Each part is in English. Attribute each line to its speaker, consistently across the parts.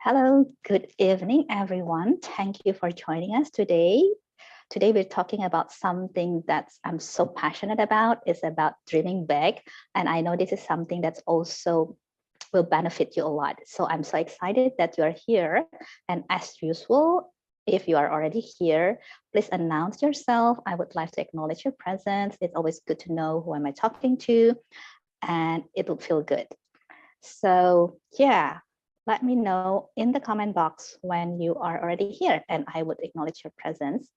Speaker 1: Hello, good evening, everyone. Thank you for joining us today. Today, we're talking about something that I'm so passionate about. It's about dreaming big. And I know this is something that's also will benefit you a lot. So I'm so excited that you are here. And as usual, if you are already here, please announce yourself. I would like to acknowledge your presence. It's always good to know who am I talking to, and it'll feel good. So yeah, let me know in the comment box when you are already here, and I would acknowledge your presence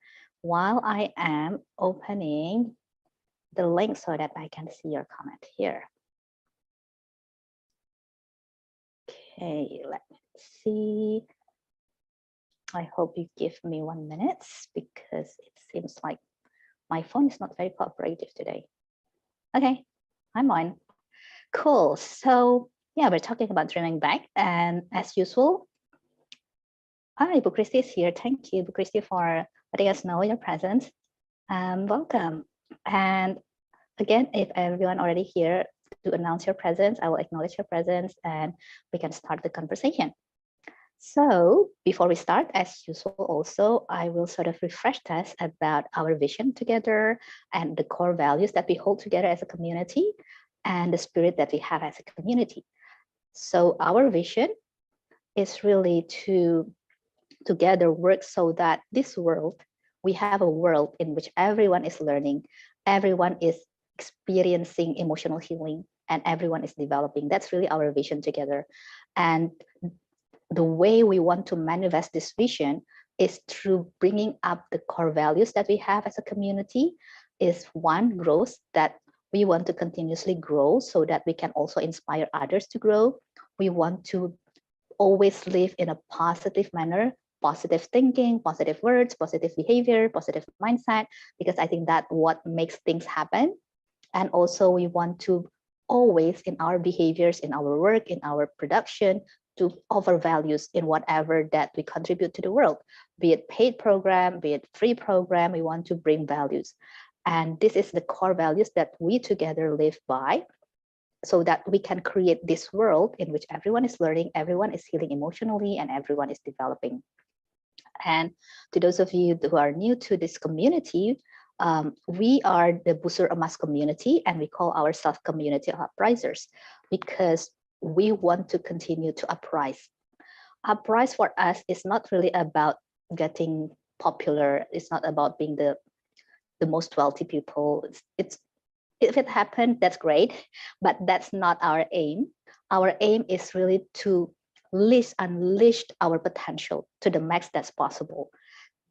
Speaker 1: while I am opening the link so that I can see your comment here. Okay, let me see. I hope you give me 1 minute because it seems like my phone is not very cooperative today. Okay, I'm on. Cool. So yeah, we're talking about dreaming back, and as usual, hi, Bu Christy is here. Thank you, Bu Christy, for letting us know your presence. Welcome. And again, if everyone already here to announce your presence, I will acknowledge your presence and we can start the conversation. So before we start, as usual, also, I will sort of refresh us about our vision together and the core values that we hold together as a community and the spirit that we have as a community. So our vision is really to together work so that this world, we have a world in which everyone is learning, everyone is experiencing emotional healing, and everyone is developing. That's really our vision together. And the way we want to manifest this vision is through bringing up the core values that we have as a community. Is one, growth, that we want to continuously grow so that we can also inspire others to grow. We want to always live in a positive manner, positive thinking, positive words, positive behavior, positive mindset, because I think that what makes things happen. And also we want to always in our behaviors, in our work, in our production, to offer values in whatever that we contribute to the world, be it paid program, be it free program, we want to bring values. And this is the core values that we together live by, so that we can create this world in which everyone is learning, everyone is healing emotionally, and everyone is developing. And to those of you who are new to this community, we are the Busur Emas community, and we call ourselves community of uprisers because we want to continue to uprise. Uprise for us is not really about getting popular. It's not about being the most wealthy people. It's if it happened, that's great, but that's not our aim. Our aim is really to unleash our potential to the max that's possible.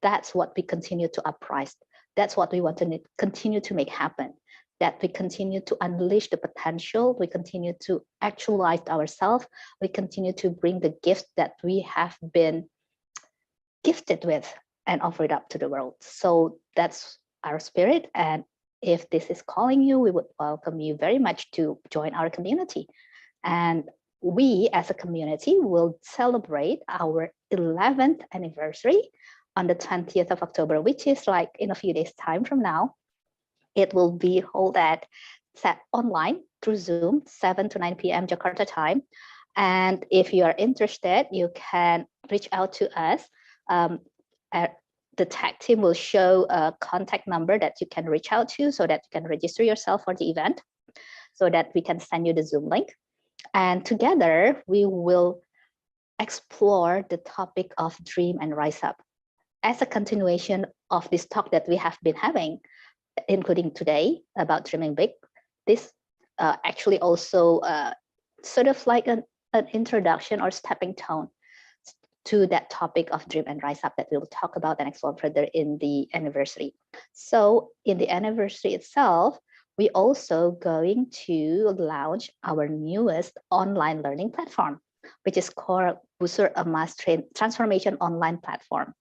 Speaker 1: That's what we continue to uprise. That's what we want to continue to make happen. That we continue to unleash the potential, we continue to actualize ourselves, we continue to bring the gifts that we have been gifted with and offer it up to the world. So that's our spirit. And if this is calling you, we would welcome you very much to join our community. And we as a community will celebrate our 11th anniversary on the 20th of October, which is like in a few days time from now. It will be held set online through Zoom, 7 to 9 p.m. Jakarta time. And if you are interested, you can reach out to us. The tech team will show a contact number that you can reach out to so that you can register yourself for the event, so that we can send you the Zoom link. And together we will explore the topic of dream and rise up as a continuation of this talk that we have been having, including today about dreaming big. This actually also sort of like an introduction or stepping stone to that topic of dream and rise up that we'll talk about and explore further in the anniversary. So in the anniversary itself, we also going to launch our newest online learning platform, which is called Busur Emas Transformation Online Platform.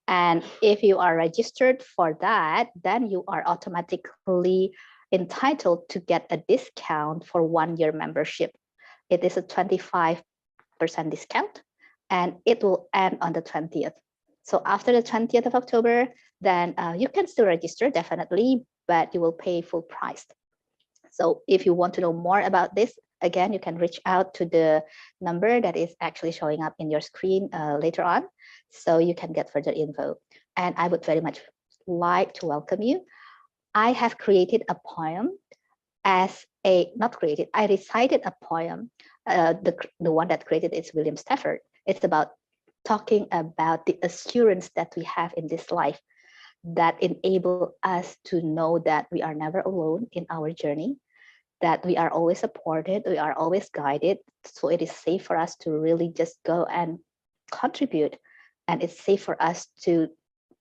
Speaker 1: And if you are registered for that, then you are automatically entitled to get a discount for 1 year membership. It is a 25% discount, and it will end on the 20th. So after the 20th of October, then you can still register, definitely, but you will pay full price. So if you want to know more about this, again, you can reach out to the number that is actually showing up in your screen later on, so you can get further info. And I would very much like to welcome you. I have created a poem I recited a poem. The one that created is William Stafford. It's about talking about the assurance that we have in this life that enable us to know that we are never alone in our journey, that we are always supported, we are always guided. So it is safe for us to really just go and contribute. And it's safe for us to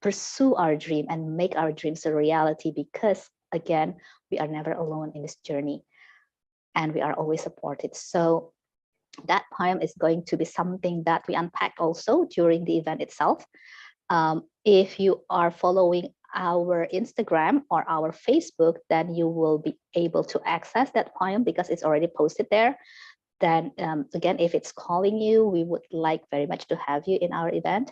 Speaker 1: pursue our dream and make our dreams a reality, because again, we are never alone in this journey and we are always supported. So that poem is going to be something that we unpack also during the event itself. If you are following our Instagram or our Facebook, then you will be able to access that poem because it's already posted there. Then again, if it's calling you, we would like very much to have you in our event,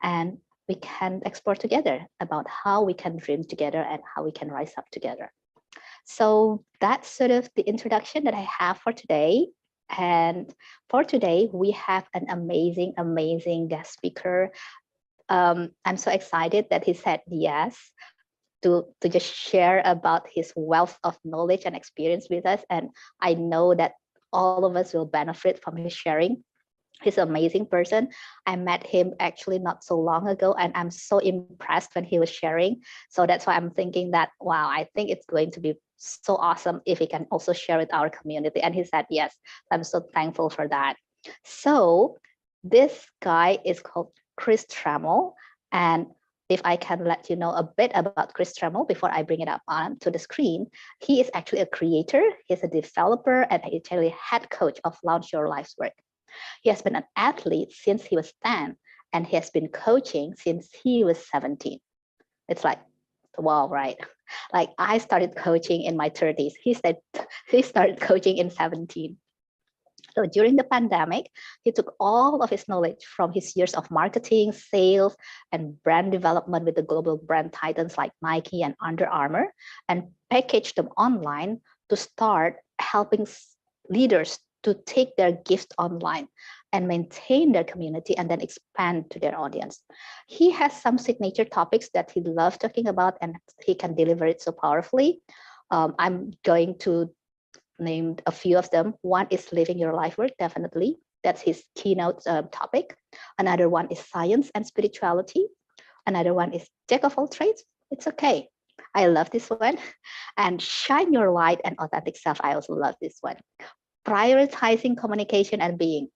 Speaker 1: and we can explore together about how we can dream together and how we can rise up together. So that's sort of the introduction that I have for today. And for today, we have an amazing, amazing guest speaker. I'm so excited that he said yes to just share about his wealth of knowledge and experience with us. And I know that all of us will benefit from his sharing. He's an amazing person. I met him actually not so long ago, and I'm so impressed when he was sharing. So that's why I'm thinking that, wow, I think it's going to be so awesome if he can also share with our community. And he said yes. I'm so thankful for that. So this guy is called Chris Trammell. And if I can let you know a bit about Chris Trammell before I bring it up onto the screen, he is actually a creator, he's a developer, and he's actually head coach of Launch Your Life's Work. He has been an athlete since he was 10, and he has been coaching since he was 17. It's like, wow, right? Like I started coaching in my 30s. He started coaching in 17. So during the pandemic, he took all of his knowledge from his years of marketing, sales, and brand development with the global brand titans like Nike and Under Armour, and packaged them online to start helping leaders to take their gifts online and maintain their community and then expand to their audience. He has some signature topics that he loves talking about, and he can deliver it so powerfully. I'm going to name a few of them. One is living your life work, definitely. That's his keynote topic. Another one is science and spirituality. Another one is jack of all trades. It's okay. I love this one. And shine your light and authentic self. I also love this one. Prioritizing communication and being,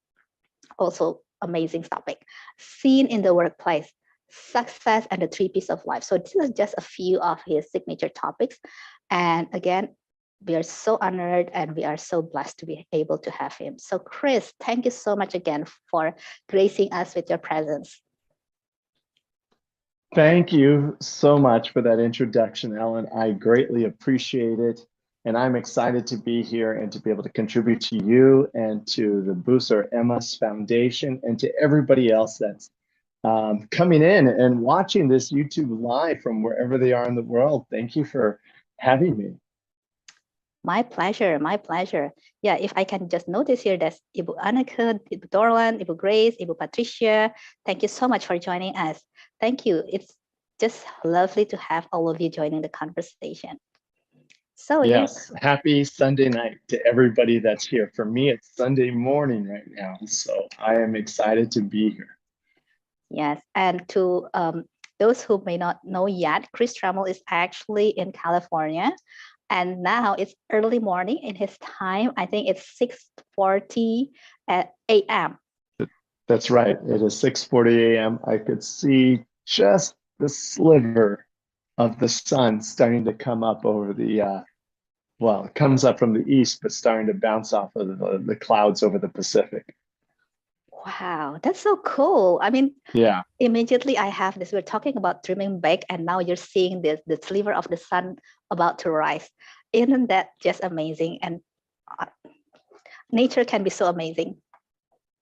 Speaker 1: also amazing topic. Seen in the workplace, success, and the 3 P's of life. So this is just a few of his signature topics. And again, we are so honored and we are so blessed to be able to have him. So Chris, thank you so much again for gracing us with your presence.
Speaker 2: Thank you so much for that introduction, Ellen. I greatly appreciate it. And I'm excited to be here and to be able to contribute to you and to the Booster MS Foundation and to everybody else that's coming in and watching this YouTube live from wherever they are in the world. Thank you for having me.
Speaker 1: My pleasure, my pleasure. Yeah, if I can just notice here, that's Ibu Anneke, Ibu Dorlan, Ibu Grace, Ibu Patricia. Thank you so much for joining us. Thank you. It's just lovely to have all of you joining the conversation. So
Speaker 2: yes, happy Sunday night to everybody that's here. For me, it's Sunday morning right now, so I am excited to be here.
Speaker 1: Yes, and to those who may not know yet, Chris Trammell is actually in California, and now it's early morning in his time. I think it's 6:40 a.m.
Speaker 2: That's right. It is 6:40 a.m. I could see just the sliver of the sun starting to come up over the, well, it comes up from the east, but starting to bounce off of the clouds over the Pacific.
Speaker 1: Wow, that's so cool. I mean,
Speaker 2: yeah.
Speaker 1: Immediately I have this, we're talking about dreaming big, and now you're seeing the sliver of the sun about to rise. Isn't that just amazing? And nature can be so amazing.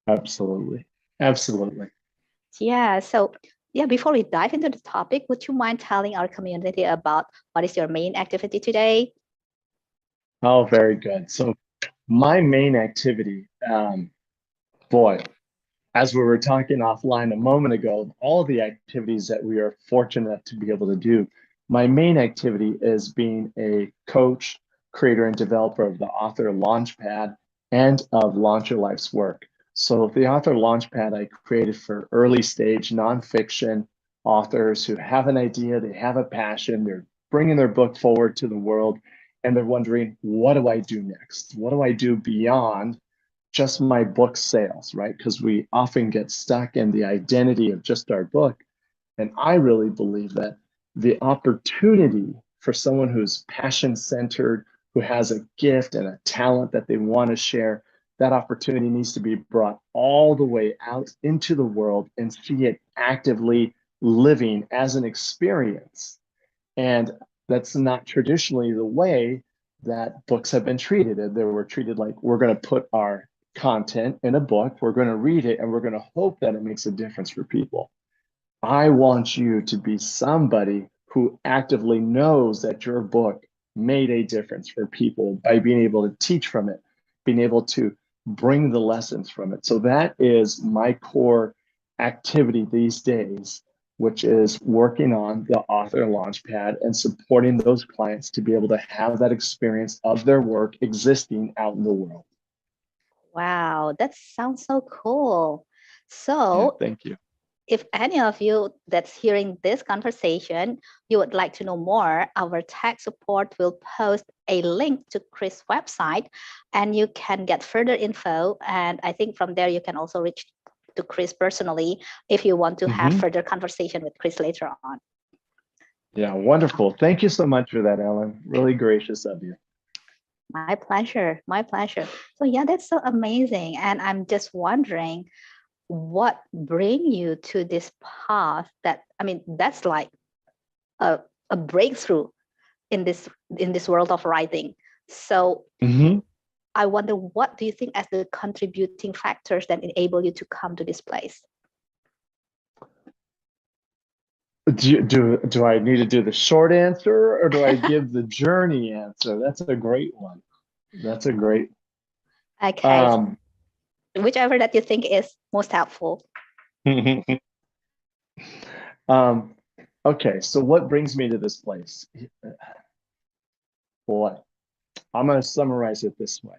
Speaker 2: Absolutely. Absolutely.
Speaker 1: Yeah, so yeah, before we dive into the topic, would you mind telling our community about what is your main activity today?
Speaker 2: Oh, very good. So my main activity, boy, as we were talking offline a moment ago, all the activities that we are fortunate to be able to do, my main activity is being a coach, creator, and developer of the Author Launchpad and of Launch Your Life's Work. So the Author Launchpad I created for early stage nonfiction authors who have an idea, they have a passion, they're bringing their book forward to the world, and they're wondering, what do I do next? What do I do beyond just my book sales, right? Because we often get stuck in the identity of just our book. And I really believe that the opportunity for someone who's passion centered, who has a gift and a talent that they want to share, that opportunity needs to be brought all the way out into the world and see it actively living as an experience. And that's not traditionally the way that books have been treated. They were treated like we're going to put our content in a book, we're going to read it, and we're going to hope that it makes a difference for people. I want you to be somebody who actively knows that your book made a difference for people by being able to teach from it, being able to bring the lessons from it. So that is my core activity these days, which is working on the Author Launchpad and supporting those clients to be able to have that experience of their work existing out in the world.
Speaker 1: Wow, that sounds so cool.
Speaker 2: Yeah,
Speaker 1: So
Speaker 2: thank you.
Speaker 1: if any of you that's hearing this conversation, you would like to know more, our tech support will post a link to Chris' website and you can get further info. And I think from there, you can also reach to Chris personally if you want to have further conversation with Chris later on.
Speaker 2: Yeah, wonderful. Thank you so much for that, Ellen. Really gracious of you.
Speaker 1: My pleasure. My pleasure. So yeah, that's so amazing. And I'm just wondering, what bring you to this path that, I mean, that's like a breakthrough in this world of writing. So I wonder, what do you think as the contributing factors that enable you to come to this place?
Speaker 2: Do I need to do the short answer or do I give the journey answer? That's a great one. That's a great.
Speaker 1: Okay, whichever that you think is most helpful.
Speaker 2: Okay, so what brings me to this place? Boy, I'm going to summarize it this way.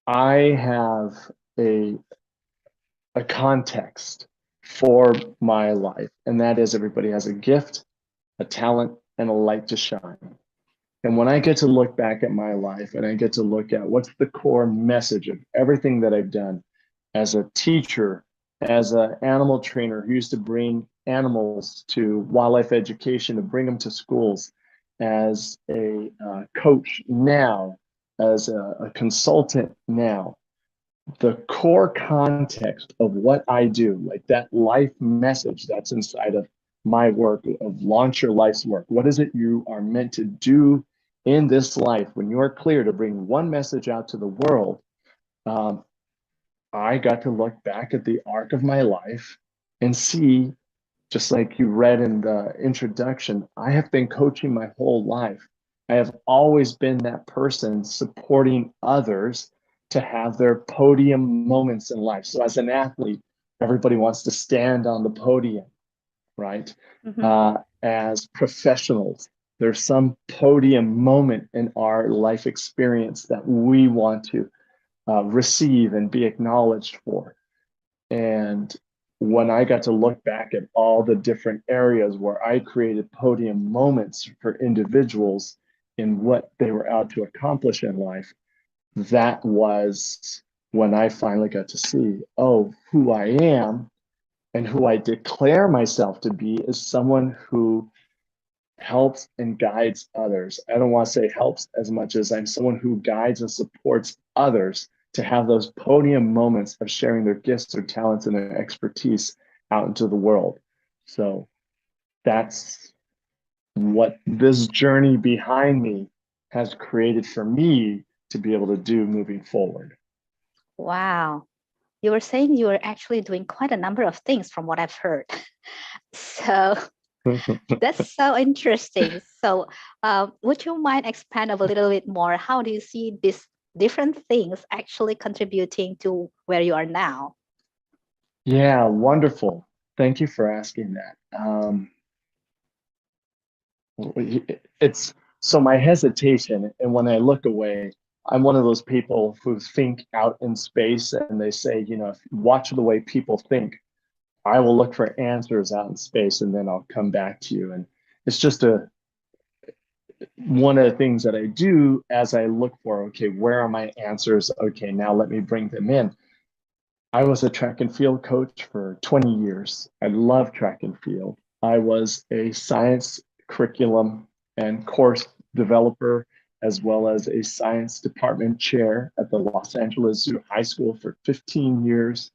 Speaker 2: I have a context for my life, and that is everybody has a gift, a talent, and a light to shine. And when I get to look back at my life and I get to look at what's the core message of everything that I've done as a teacher, as an animal trainer who used to bring animals to wildlife education, to bring them to schools, as a coach now, as a consultant now, the core context of what I do, like that life message that's inside of my work, of Launch Your Life's Work. What is it you are meant to do in this life when you are clear to bring one message out to the world? I got to look back at the arc of my life and see, just like you read in the introduction, I have been coaching my whole life. I have always been that person supporting others to have their podium moments in life. So as an athlete, everybody wants to stand on the podium, right? As professionals, there's some podium moment in our life experience that we want to receive and be acknowledged for. And when I got to look back at all the different areas where I created podium moments for individuals in what they were out to accomplish in life, that was when I finally got to see, oh, who I am and who I declare myself to be is someone who helps and guides others. I don't want to say helps as much as I'm someone who guides and supports others to have those podium moments of sharing their gifts, their talents, and their expertise out into the world. So that's what this journey behind me has created for me to be able to do moving forward.
Speaker 1: Wow. You were saying you were actually doing quite a number of things from what I've heard. So That's so interesting. So would you mind expand a little bit more? How do you see these different things actually contributing to where you are now?
Speaker 2: Yeah, wonderful. Thank you for asking that. It's so my hesitation, and when I look away, I'm one of those people who think out in space and they say, if you watch the way people think, I will look for answers out in space and then I'll come back to you. And it's just one of the things that I do as I look for, okay, where are my answers? Okay, now let me bring them in. I was a track and field coach for 20 years. I love track and field. I was a science curriculum and course developer, as well as a science department chair at the Los Angeles Zoo High School for 15 years.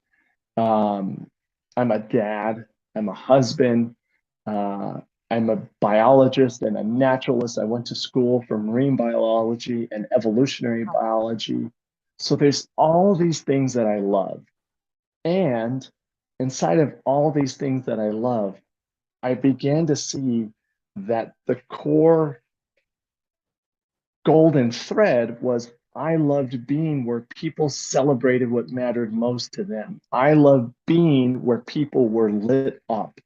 Speaker 2: I'm a dad, I'm a husband, uh, I'm a biologist and a naturalist. I went to school for marine biology and evolutionary biology. So there's all these things that I love. And inside of all these things that I love, I began to see that the core golden thread was I loved being where people celebrated what mattered most to them. I loved being where people were lit up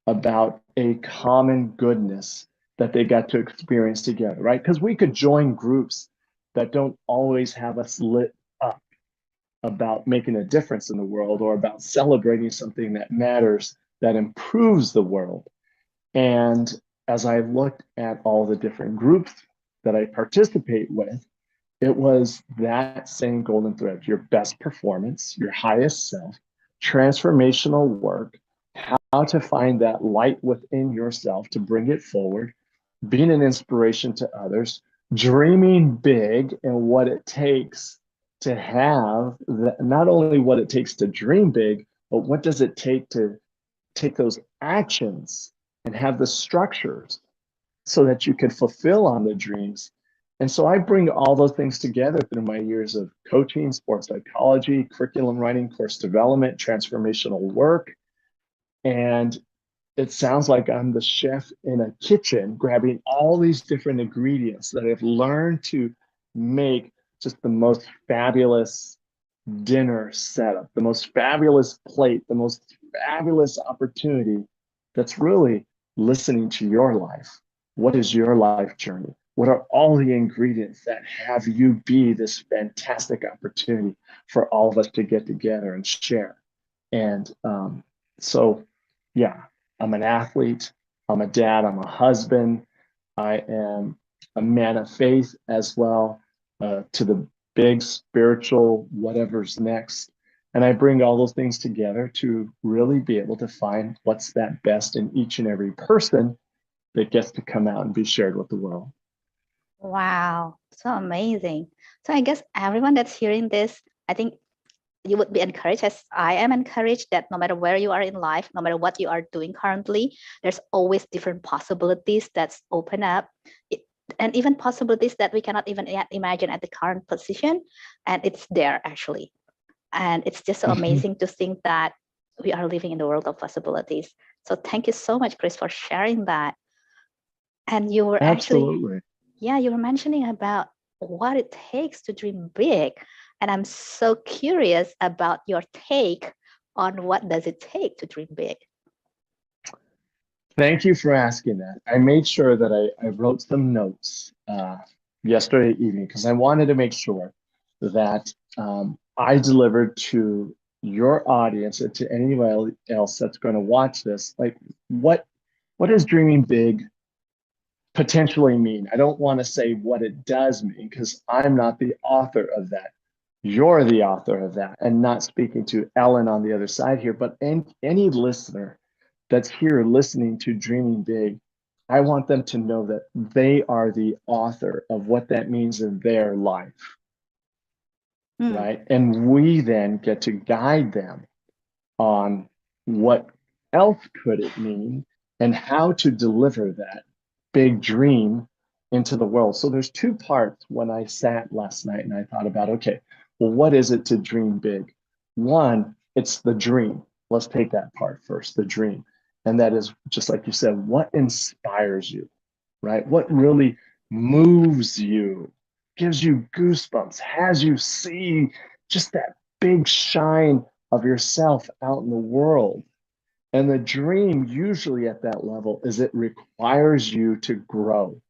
Speaker 2: about a common goodness that they got to experience together, right? Because we could join groups that don't always have us lit up about making a difference in the world or about celebrating something that matters that improves the world. And as I looked at all the different groups that I participate with, it was that same golden thread, your best performance, your highest self, transformational work, how to find that light within yourself to bring it forward, being an inspiration to others, dreaming big and what it takes to have not only what it takes to dream big, but what does it take to take those actions and have the structures so that you can fulfill on the dreams. And so I bring all those things together through my years of coaching, sports psychology, curriculum writing, course development, transformational work. And it sounds like I'm the chef in a kitchen, grabbing all these different ingredients that I've learned to make just the most fabulous dinner setup, the most fabulous plate, the most fabulous opportunity that's really listening to your life. What is your life journey? What are all the ingredients that have you be this fantastic opportunity for all of us to get together and share? And so, yeah, I'm an athlete, I'm a dad, I'm a husband, I am a man of faith as well, to the big spiritual whatever's next. And I bring all those things together to really be able to find what's that best in each and every person that gets to come out and be shared with the world.
Speaker 1: Wow, so amazing. So I guess everyone that's hearing this, I think you would be encouraged, as I am encouraged, that no matter where you are in life, no matter what you are doing currently, there's always different possibilities that's open up. And even possibilities that we cannot even yet imagine at the current position. And it's there actually. And it's just so amazing to think that we are living in the world of possibilities. So thank you so much, Chris, for sharing that. And you were
Speaker 2: Absolutely.
Speaker 1: you were mentioning about what it takes to dream big. And I'm so curious about your take on what does it take to dream big.
Speaker 2: Thank you for asking that. I made sure that I wrote some notes yesterday evening because I wanted to make sure that I delivered to your audience and to anyone else that's going to watch this, like what does dreaming big potentially mean? I don't want to say what it does mean because I'm not the author of that. You're the author of that, and not speaking to Ellen on the other side here, but any listener that's here listening to Dreaming Big, I want them to know that they are the author of what that means in their life, right? And we then get to guide them on what else could it mean and how to deliver that big dream into the world. So there's two parts when I sat last night and I thought about, okay, well, what is it to dream big? One, it's the dream. Let's take that part first, the dream. And that is, just like you said, what inspires you, right? What really moves you, gives you goosebumps, has you see just that big shine of yourself out in the world. And the dream, usually at that level, is it requires you to grow.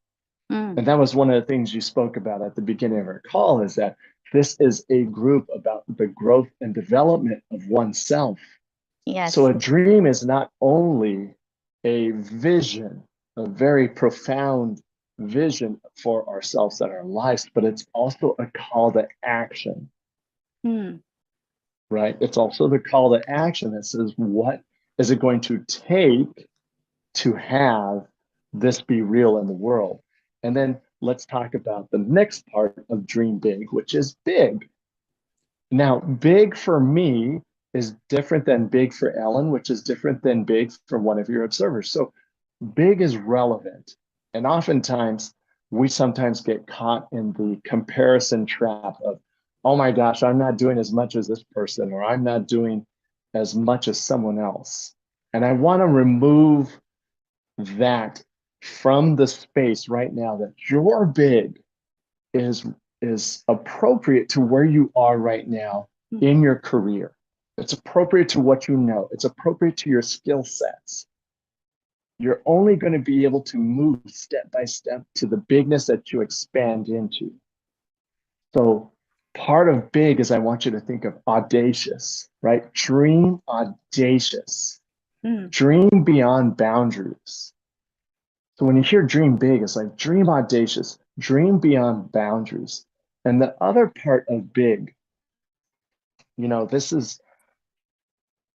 Speaker 1: Mm.
Speaker 2: And that was one of the things you spoke about at the beginning of our call, is that this is a group about the growth and development of oneself. So
Speaker 1: Yes.
Speaker 2: a dream is not only a vision, a very profound vision for ourselves and our lives, but it's also a call to action,
Speaker 1: Mm.
Speaker 2: right? It's also the call to action that says, what is it going to take to have this be real in the world? And then let's talk about the next part of Dream Big, which is big. Now, big for me is different than big for Ellen, which is different than big for one of your observers. So big is relevant. And oftentimes we sometimes get caught in the comparison trap of, oh my gosh, I'm not doing as much as this person, or I'm not doing as much as someone else. And I want to remove that from the space right now, that your big is appropriate to where you are right now in your career. It's appropriate to what you know. It's appropriate to your skill sets. You're only going to be able to move step by step to the bigness that you expand into. So part of big is, I want you to think of audacious, right? Dream audacious.
Speaker 1: Mm.
Speaker 2: Dream beyond boundaries. So when you hear dream big, it's like dream audacious, dream beyond boundaries. And the other part of big, this is,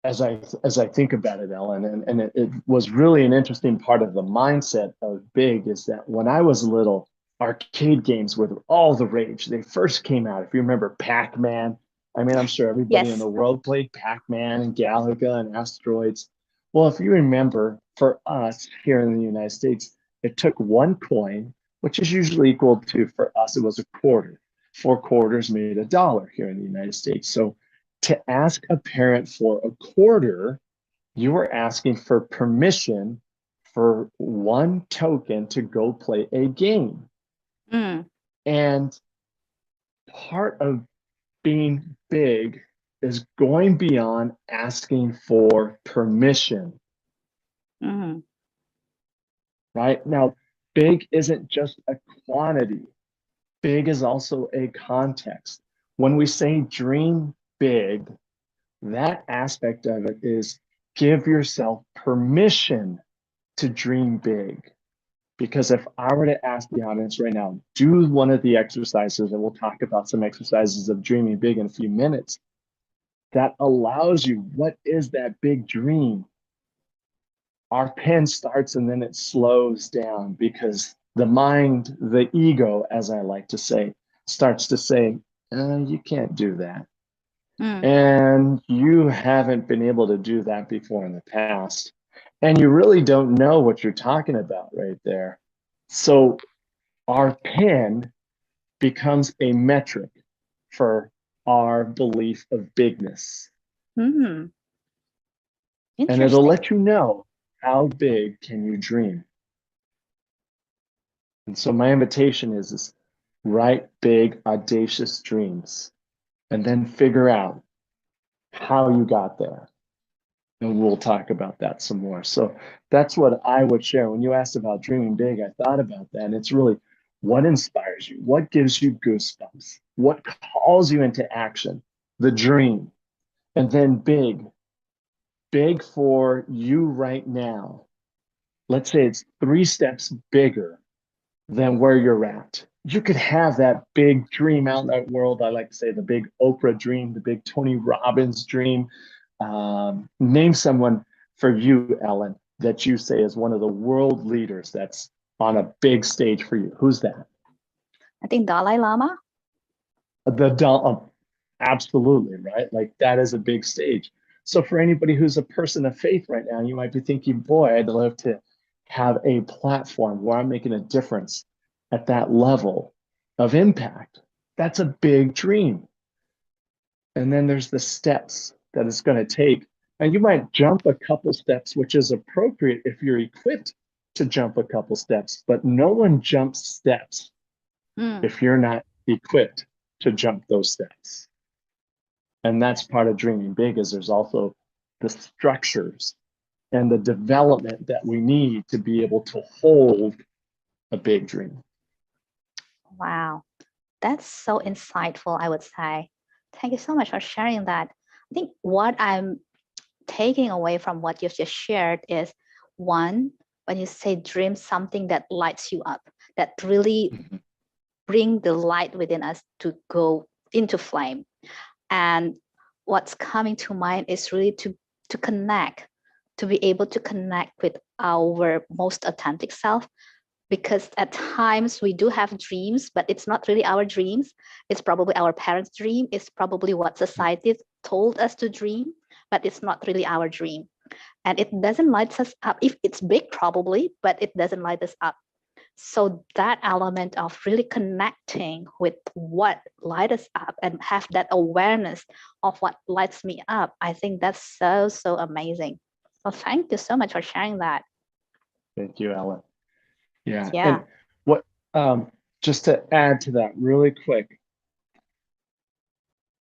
Speaker 2: as I think about it, Ellen, and it was really an interesting part of the mindset of big, is that when I was little, arcade games were all the rage. They first came out, if you remember Pac-Man. I mean, I'm sure everybody in
Speaker 1: Yes.
Speaker 2: the world played Pac-Man and Galaga and Asteroids. Well, if you remember, for us here in the United States, it took one coin, which is usually equal to, for us, it was a quarter. 4 quarters made $1 here in the United States. So to ask a parent for a quarter, you were asking for permission for one token to go play a game.
Speaker 1: Mm.
Speaker 2: And part of being big is going beyond asking for permission,
Speaker 1: Mm.
Speaker 2: right? Now, big isn't just a quantity, big is also a context. When we say dream big, that aspect of it is give yourself permission to dream big. Because if I were to ask the audience right now, do one of the exercises, and we'll talk about some exercises of dreaming big in a few minutes, that allows you, what is that big dream? Our pen starts and then it slows down, because the mind, the ego, as I like to say, starts to say, you can't do that.
Speaker 1: Mm.
Speaker 2: And you haven't been able to do that before in the past. And you really don't know what you're talking about right there. So our pen becomes a metric for our belief of bigness.
Speaker 1: Mm.
Speaker 2: And it'll
Speaker 1: Interesting.
Speaker 2: let you know, how big can you dream? And so my invitation is write big, audacious dreams, and then figure out how you got there. And we'll talk about that some more. So that's what I would share. When you asked about dreaming big, I thought about that. And it's really, what inspires you? What gives you goosebumps? What calls you into action? The dream. And then big. Big for you right now. Let's say it's 3 steps bigger than where you're at. You could have that big dream out in that world. I like to say the big Oprah dream, the big Tony Robbins dream. Name someone for you, Ellen, that you say is one of the world leaders that's on a big stage for you. Who's that?
Speaker 1: I think Dalai Lama.
Speaker 2: Absolutely, right? Like, that is a big stage. So for anybody who's a person of faith right now, you might be thinking, boy, I'd love to have a platform where I'm making a difference at that level of impact. That's a big dream. And then there's the steps that it's going to take. And you might jump a couple steps, which is appropriate if you're equipped to jump a couple steps, but no one jumps steps if you're not equipped to jump those steps. And that's part of dreaming big, is there's also the structures and the development that we need to be able to hold a big dream.
Speaker 1: Wow, that's so insightful, I would say. Thank you so much for sharing that. I think what I'm taking away from what you've just shared is, one, when you say dream, something that lights you up, that really bring the light within us to go into flame. And what's coming to mind is really to connect, to be able to connect with our most authentic self. Because at times we do have dreams, but it's not really our dreams. It's probably our parents' dream. It's probably what society told us to dream, but it's not really our dream. And it doesn't light us up. If it's big, probably, but it doesn't light us up. So that element of really connecting with what lights us up and have that awareness of what lights me up, I think that's so, so amazing. Well, thank you so much for sharing that.
Speaker 2: Thank you, Ellen. Yeah.
Speaker 1: Yeah.
Speaker 2: And what, just to add to that really quick,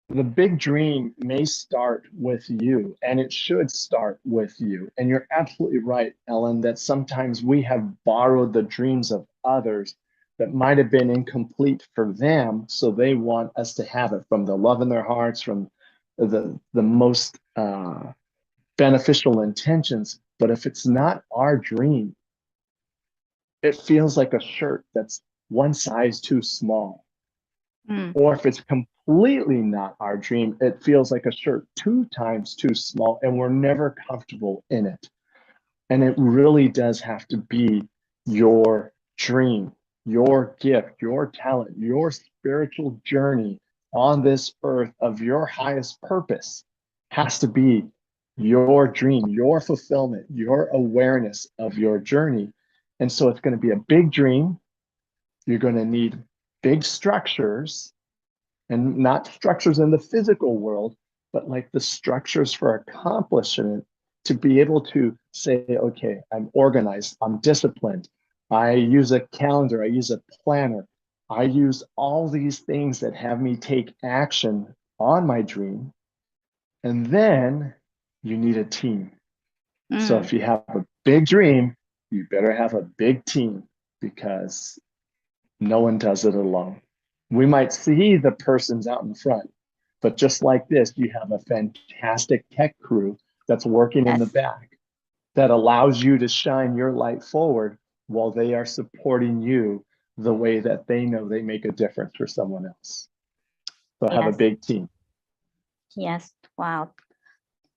Speaker 2: the big dream may start with you, and it should start with you. And you're absolutely right, Ellen, that sometimes we have borrowed the dreams of others that might have been incomplete for them. So they want us to have it from the love in their hearts, from the most beneficial intentions. But if it's not our dream, it feels like a shirt that's one size too small. Or if it's completely not our dream, it feels like a shirt 2 times too small, and we're never comfortable in it. And it really does have to be your dream, your gift, your talent, your spiritual journey on this earth of your highest purpose has to be your dream, your fulfillment, your awareness of your journey. And so it's going to be a big dream. You're going to need big structures, and not structures in the physical world, but like the structures for accomplishing it, to be able to say, okay, I'm organized, I'm disciplined, I use a calendar, I use a planner, I use all these things that have me take action on my dream. And then you need a team. So if you have a big dream, you better have a big team, because no one does it alone. We might see the persons out in front, but just like this, you have a fantastic tech crew that's working in the back that allows you to shine your light forward while they are supporting you the way that they know they make a difference for someone else. So have a big team.
Speaker 1: Yes. Wow.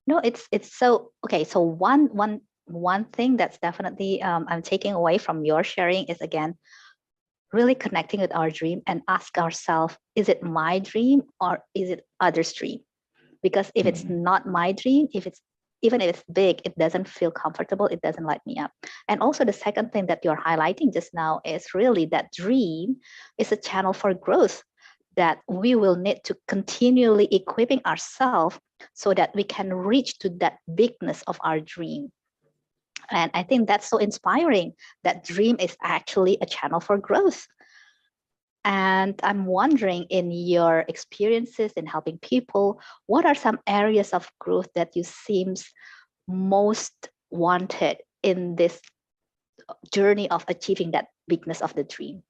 Speaker 1: No, it's so okay. So one thing that's definitely I'm taking away from your sharing is, again, really connecting with our dream and ask ourselves, is it my dream or is it others' dream? Because if it's not my dream, even if it's big, it doesn't feel comfortable, it doesn't light me up. And also the second thing that you're highlighting just now is really that dream is a channel for growth, that we will need to continually equipping ourselves so that we can reach to that bigness of our dream. And I think that's so inspiring, that dream is actually a channel for growth. And I'm wondering, in your experiences in helping people, what are some areas of growth that you seems most wanted in this journey of achieving that bigness of the dream?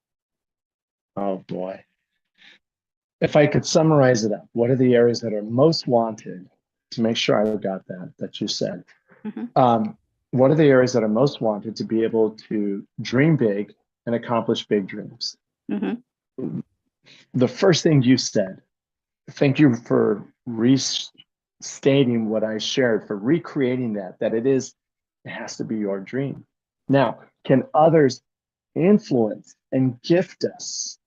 Speaker 2: Oh boy. If I could summarize it up, what are the areas that are most wanted, to make sure I got that you said? What are the areas that are most wanted to be able to dream big and accomplish big dreams? The first thing you said, thank you for restating what I shared, for recreating that it has to be your dream. Now, can others influence and gift us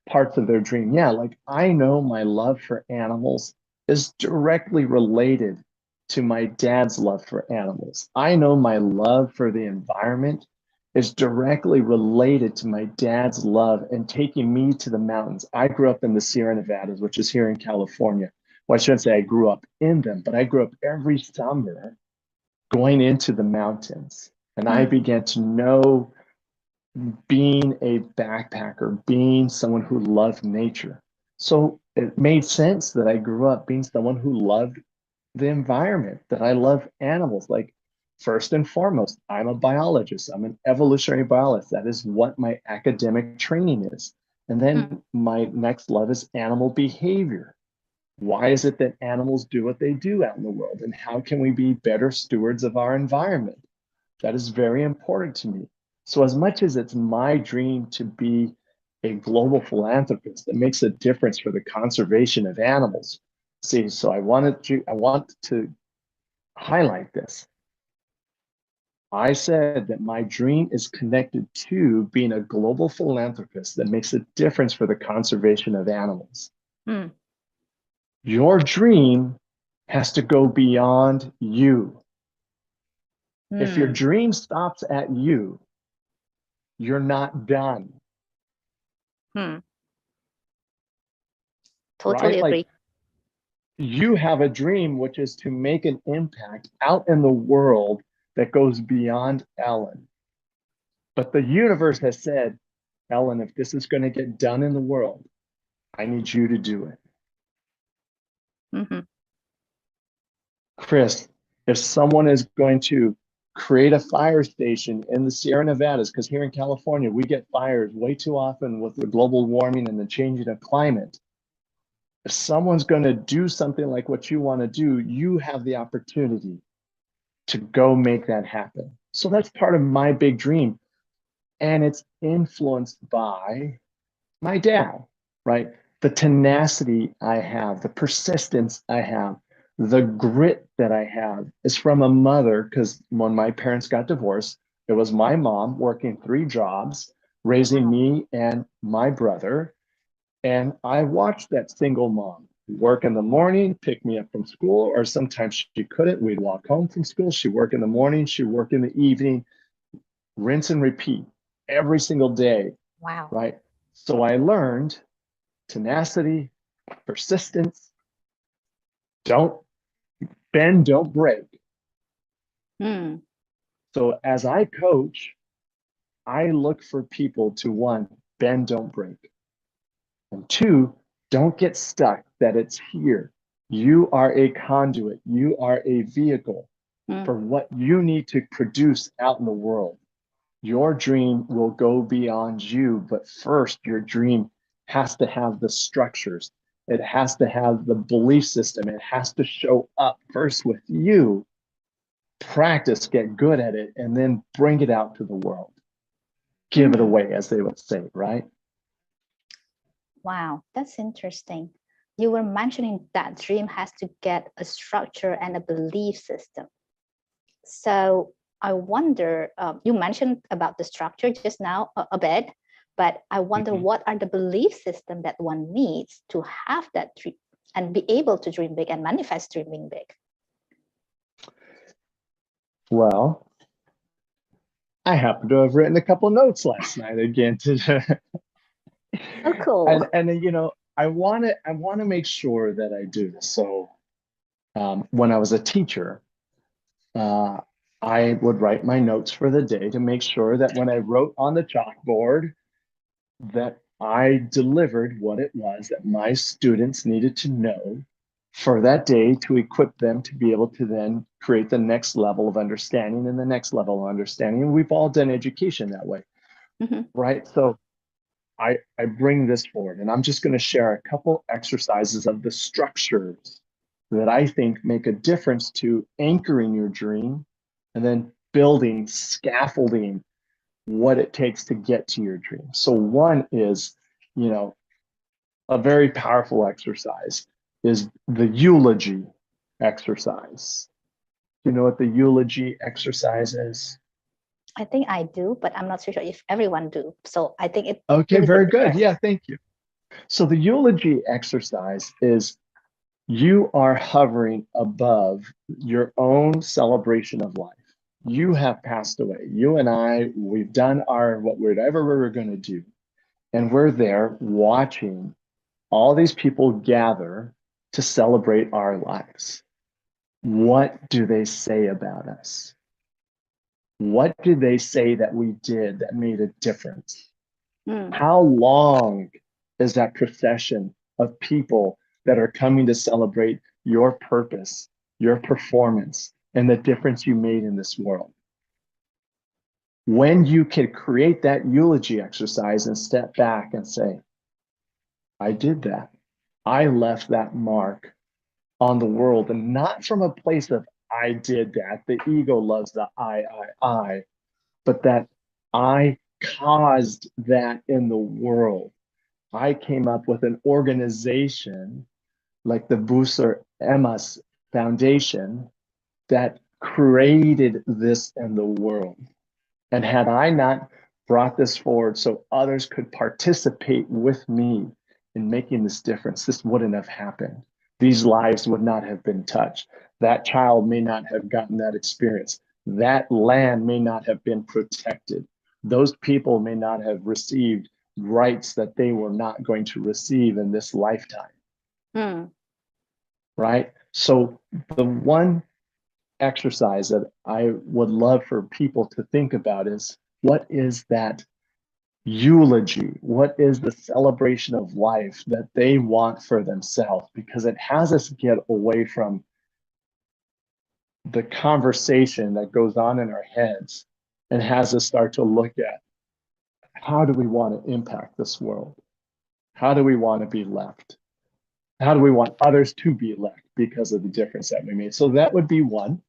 Speaker 2: parts of their dream? Yeah, like I know my love for animals is directly related to my dad's love for animals. I know my love for the environment is directly related to my dad's love and taking me to the mountains. I grew up in the Sierra Nevadas, which is here in California. Well, I shouldn't say I grew up in them, but I grew up every summer going into the mountains. And I began to know, being a backpacker, being someone who loved nature. So it made sense that I grew up being someone who loved the environment, that I love animals. Like, first and foremost, I'm a biologist. I'm an evolutionary biologist. That is what my academic training is. And then my next love is animal behavior. Why is it that animals do what they do out in the world? And how can we be better stewards of our environment? That is very important to me. So as much as it's my dream to be a global philanthropist that makes a difference for the conservation of animals, see, so I want to highlight this. I said that my dream is connected to being a global philanthropist that makes a difference for the conservation of animals. Your dream has to go beyond you. If your dream stops at you, you're not done.
Speaker 1: Totally
Speaker 2: right?
Speaker 1: agree.
Speaker 2: Like, you have a dream, which is to make an impact out in the world that goes beyond Ellen. But the universe has said, Ellen, if this is going to get done in the world, I need you to do it. Chris, if someone is going to create a fire station in the Sierra Nevadas, because here in California, we get fires way too often with the global warming and the changing of climate. If someone's going to do something like what you want to do, you have the opportunity to go make that happen. So that's part of my big dream. And it's influenced by my dad, right? The tenacity I have, the persistence I have, the grit that I have is from a mother, because when my parents got divorced, it was my mom working 3 jobs, raising me and my brother. And I watched that single mom work in the morning, pick me up from school, or sometimes she couldn't. We'd walk home from school. She'd work in the morning, she'd work in the evening, rinse and repeat every single day.
Speaker 1: Wow.
Speaker 2: Right. So I learned tenacity, persistence, don't bend, don't break. So as I coach, I look for people to, 1, bend, don't break. And 2, don't get stuck that it's here. You are a conduit. You are a vehicle for what you need to produce out in the world. Your dream will go beyond you, but first, your dream has to have the structures. It has to have the belief system. It has to show up first with you. Practice, get good at it, and then bring it out to the world. Give it away, as they would say, right?
Speaker 1: Wow, that's interesting. You were mentioning that dream has to get a structure and a belief system. So I wonder, you mentioned about the structure just now a bit, but I wonder what are the belief system that one needs to have that dream and be able to dream big and manifest dreaming big?
Speaker 2: Well, I happen to have written a couple notes last night again to
Speaker 1: Oh, cool.
Speaker 2: and you know, I want to make sure that I do this. So when I was a teacher, I would write my notes for the day to make sure that when I wrote on the chalkboard that I delivered what it was that my students needed to know for that day to equip them to be able to then create the next level of understanding and the next level of understanding. And we've all done education that way, right? So I bring this forward, and I'm just going to share a couple exercises of the structures that I think make a difference to anchoring your dream and then building, scaffolding what it takes to get to your dream. So one is, you know, a very powerful exercise is the eulogy exercise. Do you know what the eulogy exercise is?
Speaker 1: I think I do, but I'm not so sure if everyone do. So I think it's
Speaker 2: Okay,
Speaker 1: really
Speaker 2: very
Speaker 1: good to
Speaker 2: good.
Speaker 1: share.
Speaker 2: Yeah, thank you. So the eulogy exercise is you are hovering above your own celebration of life. You have passed away. You and I, we've done our whatever we were going to do. And we're there watching all these people gather to celebrate our lives. what do they say about us? What did they say that we did that made a difference? How long is that procession of people that are coming to celebrate your purpose, your performance, and the difference you made in this world? When you can create that eulogy exercise and step back and say, I did that. I left that mark on the world, and not from a place of I did that. The ego loves the I, but that I caused that in the world. I came up with an organization like the Bucer Emas Foundation that created this in the world. And had I not brought this forward so others could participate with me in making this difference, this wouldn't have happened. These lives would not have been touched. That child may not have gotten that experience. That land may not have been protected. Those people may not have received rights that they were not going to receive in this lifetime. Right? So the one exercise that I would love for people to think about is, what is that eulogy? What is the celebration of life that they want for themselves? Because it has us get away from the conversation that goes on in our heads and has us start to look at, how do we want to impact this world? How do we want to be left? How do we want others to be left because of the difference that we made? So that would be one.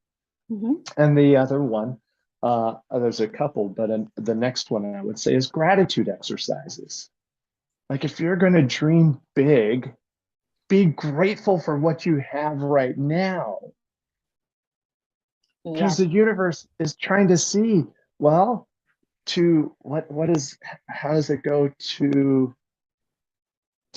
Speaker 2: And the other one, there's a couple, but the next one I would say is gratitude exercises. Like, if you're going to dream big, be grateful for what you have right now. Because the universe is trying to see, well, to how does it go? To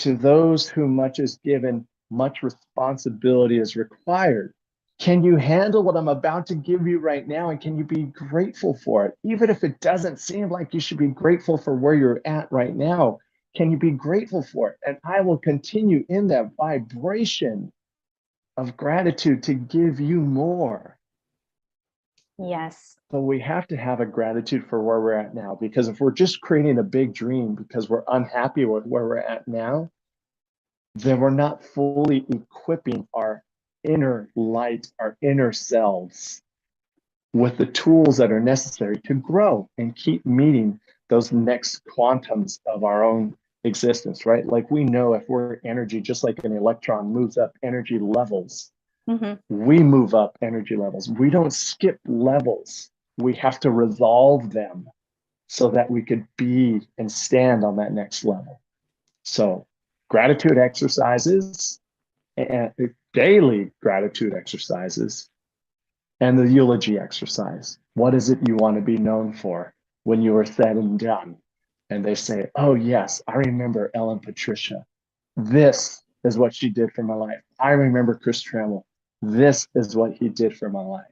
Speaker 2: those whom much is given, much responsibility is required. Can you handle what I'm about to give you right now? And can you be grateful for it? Even if it doesn't seem like you should be grateful for where you're at right now, can you be grateful for it? And I will continue in that vibration of gratitude to give you more.
Speaker 1: Yes.
Speaker 2: So we have to have a gratitude for where we're at now, because if we're just creating a big dream because we're unhappy with where we're at now, then we're not fully equipping our inner light, our inner selves, with the tools that are necessary to grow and keep meeting those next quantums of our own existence, right? Like, we know if we're energy, just like an electron moves up energy levels, we move up energy levels. We don't skip levels. We have to resolve them so that we could be and stand on that next level. So gratitude exercises, and daily gratitude exercises, and the eulogy exercise. What is it you want to be known for when you are said and done? And they say, oh yes, I remember Ellen Patricia. This is what she did for my life. I remember Chris Trammell. This is what he did for my life.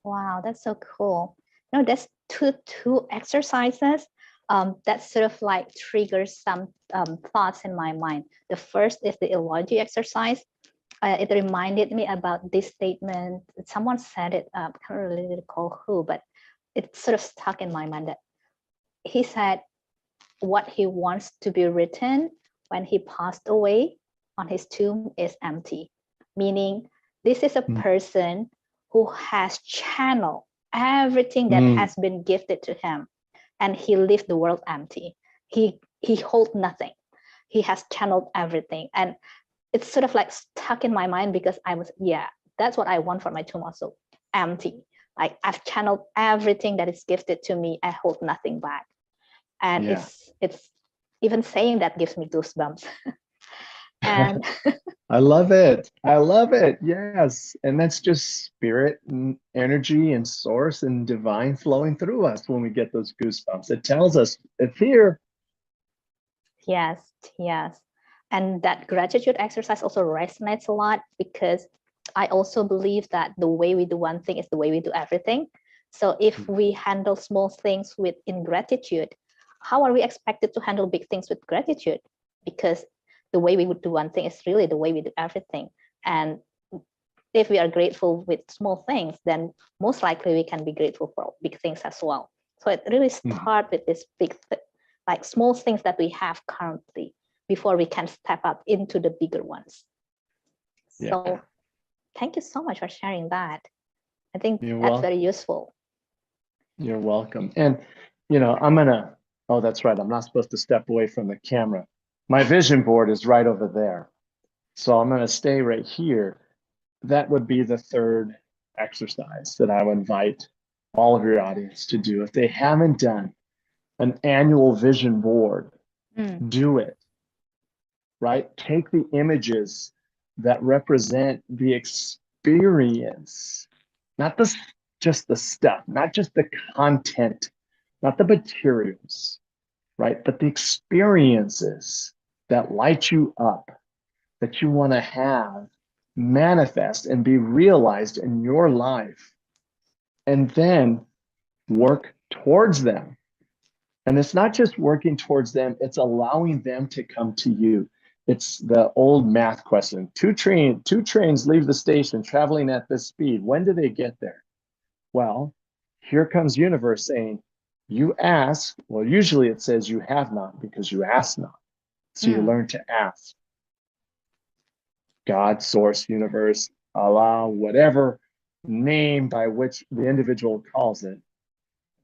Speaker 1: Wow, that's so cool. No, that's two exercises that sort of like triggers some thoughts in my mind. The first is the eulogy exercise. It reminded me about this statement. Someone said it, I can't really recall who, but it sort of stuck in my mind, that he said what he wants to be written when he passed away on his tomb is empty. Meaning, this is a person who has channeled everything that has been gifted to him, and he left the world empty. He holds nothing. He has channeled everything, and it's sort of like stuck in my mind, because I was, that's what I want for my tomb also, empty. Like, I've channeled everything that is gifted to me. I hold nothing back. And it's even saying that gives me goosebumps. And
Speaker 2: I love it. I love it. Yes. And that's just spirit and energy and source and divine flowing through us when we get those goosebumps. It tells us it's here.
Speaker 1: Yes. And that gratitude exercise also resonates a lot, because I also believe that the way we do one thing is the way we do everything. So if we handle small things with ingratitude, how are we expected to handle big things with gratitude? Because the way we would do one thing is really the way we do everything. And if we are grateful with small things, then most likely we can be grateful for big things as well. So it really starts with this big, like small things that we have currently before we can step up into the bigger ones. So thank you so much for sharing that. I think that's very useful.
Speaker 2: You're welcome. And, you know, I'm going to, oh, that's right. I'm not supposed to step away from the camera. My vision board is right over there. So I'm going to stay right here. That would be the third exercise that I would invite all of your audience to do. If they haven't done an annual vision board, do it, right? Take the images that represent the experience, not just the stuff, not just the content, not the materials, right? But the experiences that light you up, that you want to have manifest and be realized in your life, and then work towards them. And it's not just working towards them, it's allowing them to come to you. It's the old math question. Two trains leave the station traveling at this speed. When do they get there? Well, here comes universe saying, you ask. Well, usually it says you have not because you ask not. So you learn to ask. God, source, universe, Allah, whatever name by which the individual calls it.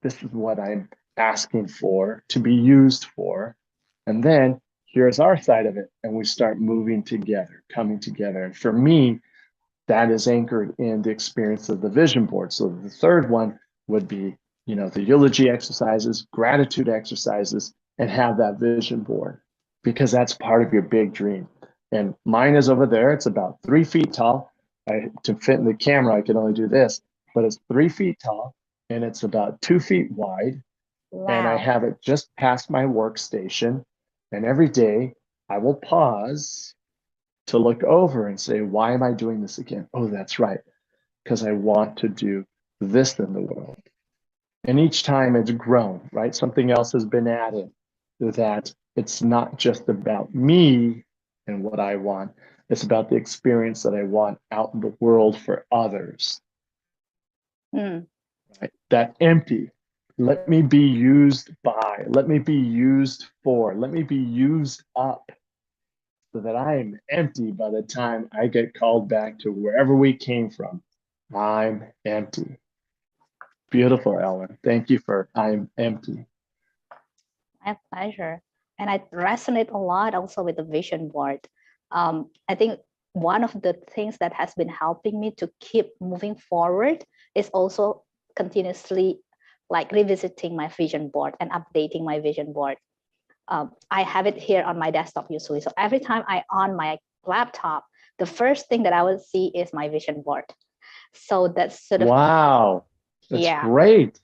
Speaker 2: This is what I'm asking for to be used for. And then here's our side of it. And we start moving together, coming together. And for me, that is anchored in the experience of the vision board. So the third one would be, you know, the eulogy exercises, gratitude exercises, and have that vision board, because that's part of your big dream. And mine is over there. It's about 3 feet tall. To fit in the camera, I can only do this, but it's 3 feet tall and it's about 2 feet wide. Wow. And I have it just past my workstation. And every day I will pause to look over and say, why am I doing this again? Oh, that's right, because I want to do this in the world. And each time it's grown, right? Something else has been added, that it's not just about me and what I want. It's about the experience that I want out in the world for others. Right? That empty. Let me be used by, let me be used for, let me be used up, so that I am empty by the time I get called back to wherever we came from. I'm empty. Beautiful, Ellen. Thank you for I'm empty.
Speaker 1: My pleasure. And I resonate a lot also with the vision board. I think one of the things that has been helping me to keep moving forward is also continuously like revisiting my vision board and updating my vision board. I have it here on my desktop usually. So every time I on my laptop, the first thing that I will see is my vision board. So that's sort of,
Speaker 2: wow, that's great.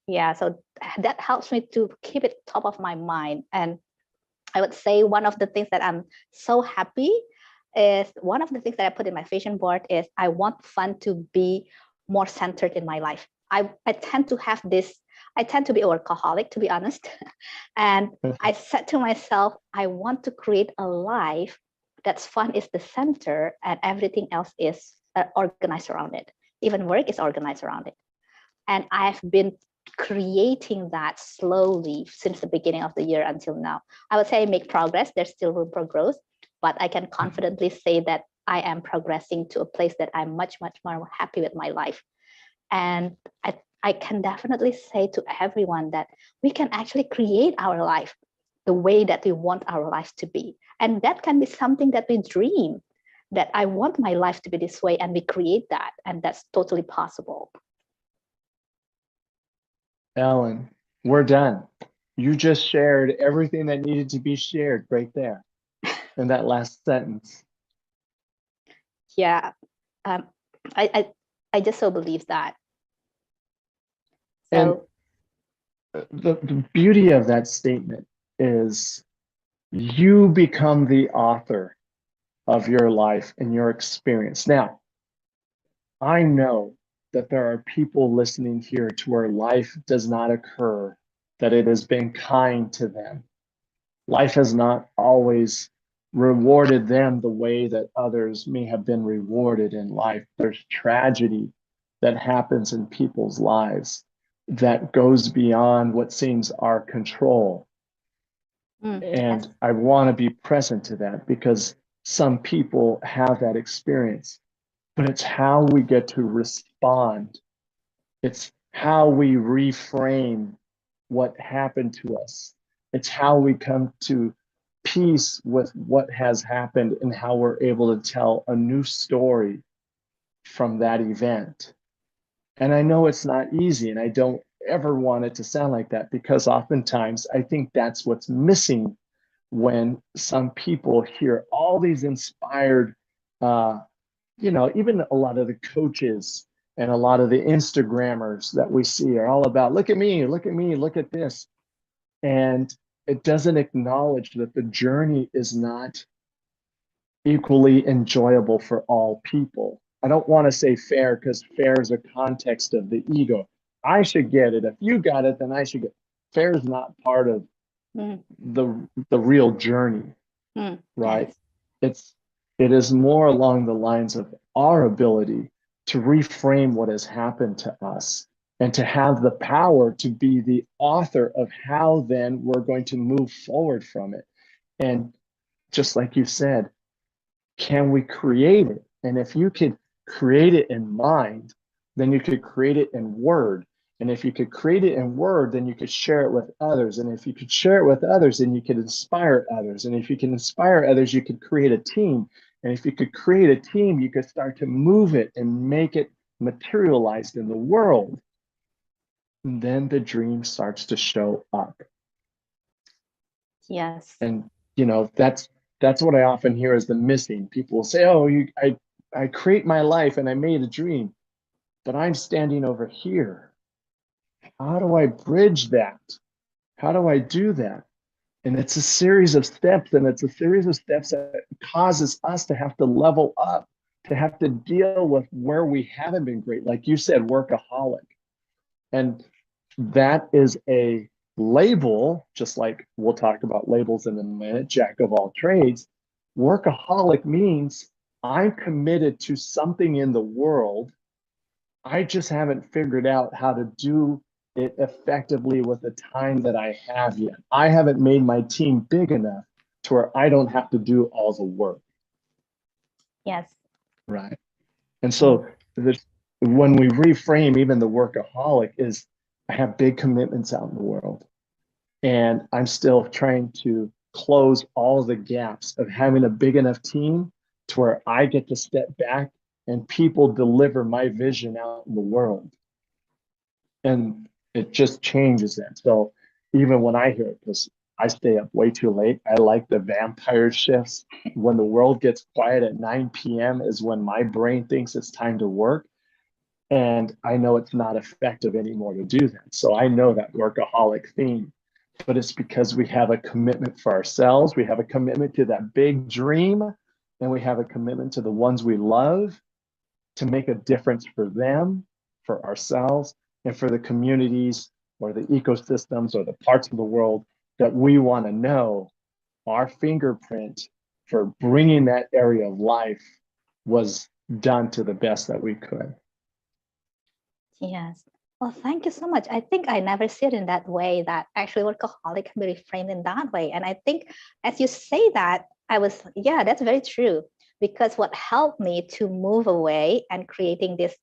Speaker 1: Yeah, so that helps me to keep it top of my mind. And I would say one of the things that I'm so happy is, one of the things that I put in my vision board is I want fun to be more centered in my life. I tend to have this, I tend to be a workaholic, to be honest. And I said to myself, I want to create a life that's fun is the center and everything else is organized around it. Even work is organized around it. And I've been creating that slowly since the beginning of the year until now. I would say I make progress. There's still room for growth, but I can confidently say that I am progressing to a place that I'm much, much more happy with my life. And I can definitely say to everyone that we can actually create our life the way that we want our life to be. And that can be something that we dream, that I want my life to be this way, and we create that. And that's totally possible.
Speaker 2: Ellen, we're done. You just shared everything that needed to be shared right there in that last sentence.
Speaker 1: Yeah, I just so believe that. So
Speaker 2: the beauty of that statement is you become the author of your life and your experience. Now, I know that there are people listening here to where life does not occur, that it has been kind to them. Life has not always rewarded them the way that others may have been rewarded in life. There's tragedy that happens in people's lives that goes beyond what seems our control.
Speaker 1: Yes.
Speaker 2: And I want to be present to that because some people have that experience, but it's how we get to respond. It's how we reframe what happened to us. It's how we come to peace with what has happened and how we're able to tell a new story from that event. And I know it's not easy, and I don't ever want it to sound like that because oftentimes I think that's what's missing when some people hear all these inspired, even a lot of the coaches and a lot of the Instagrammers that we see are all about, look at me, look at me, look at this. And it doesn't acknowledge that the journey is not equally enjoyable for all people. I don't want to say fair because fair is a context of the ego. I should get it. If you got it, then I should get it. Fair is not part of
Speaker 1: Mm,
Speaker 2: the real journey, right?
Speaker 1: yes.
Speaker 2: It is more along the lines of our ability to reframe what has happened to us and to have the power to be the author of how then we're going to move forward from it. And just like you said, can we create it? And if you could create it in mind, then you could create it in word. And if you could create it in word, then you could share it with others. And if you could share it with others, then you could inspire others. And if you can inspire others, you could create a team. And if you could create a team, you could start to move it and make it materialized in the world. And then the dream starts to show up.
Speaker 1: Yes.
Speaker 2: And that's what I often hear as the missing. People will say, "Oh, I create my life and I made a dream, but I'm standing over here. How do I bridge that? How do I do that?" And it's a series of steps, and it's a series of steps that causes us to have to level up, to have to deal with where we haven't been great. Like you said, workaholic. And that is a label, just like we'll talk about labels in a minute, jack of all trades. Workaholic means I'm committed to something in the world. I just haven't figured out how to do it effectively with the time that I have yet. I haven't made my team big enough to where I don't have to do all the work.
Speaker 1: Yes.
Speaker 2: Right. And so when we reframe even the workaholic is I have big commitments out in the world. And I'm still trying to close all the gaps of having a big enough team to where I get to step back and people deliver my vision out in the world. And it just changes that. So even when I hear it, because I stay up way too late, I like the vampire shifts. When the world gets quiet at 9 p.m. is when my brain thinks it's time to work. And I know it's not effective anymore to do that. So I know that workaholic theme, but it's because we have a commitment for ourselves. We have a commitment to that big dream, and we have a commitment to the ones we love to make a difference for them, for ourselves, and for the communities or the ecosystems or the parts of the world that we want to know our fingerprint for bringing that area of life was done to the best that we could.
Speaker 1: Yes. Well, thank you so much. I think I never see it in that way, that actually workaholic can be reframed in that way. And I think as you say that, yeah, that's very true. Because what helped me to move away and creating this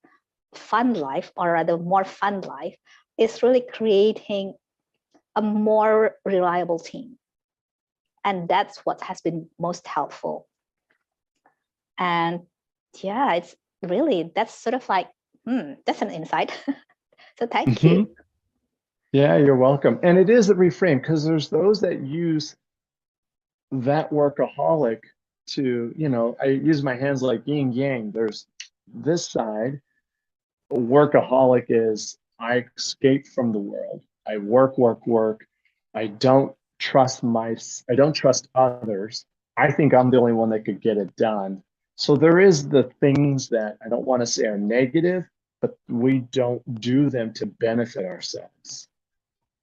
Speaker 1: fun life, or rather more fun life, is really creating a more reliable team. And that's what has been most helpful. And yeah, it's really, that's sort of like, that's an insight. So thank you.
Speaker 2: Yeah, you're welcome. And it is a reframe because there's those that use that workaholic to, I use my hands like yin yang. There's this side. Workaholic is I escape from the world. I work, work, work. I don't I don't trust others. I think I'm the only one that could get it done. So there is the things that I don't want to say are negative, but we don't do them to benefit ourselves.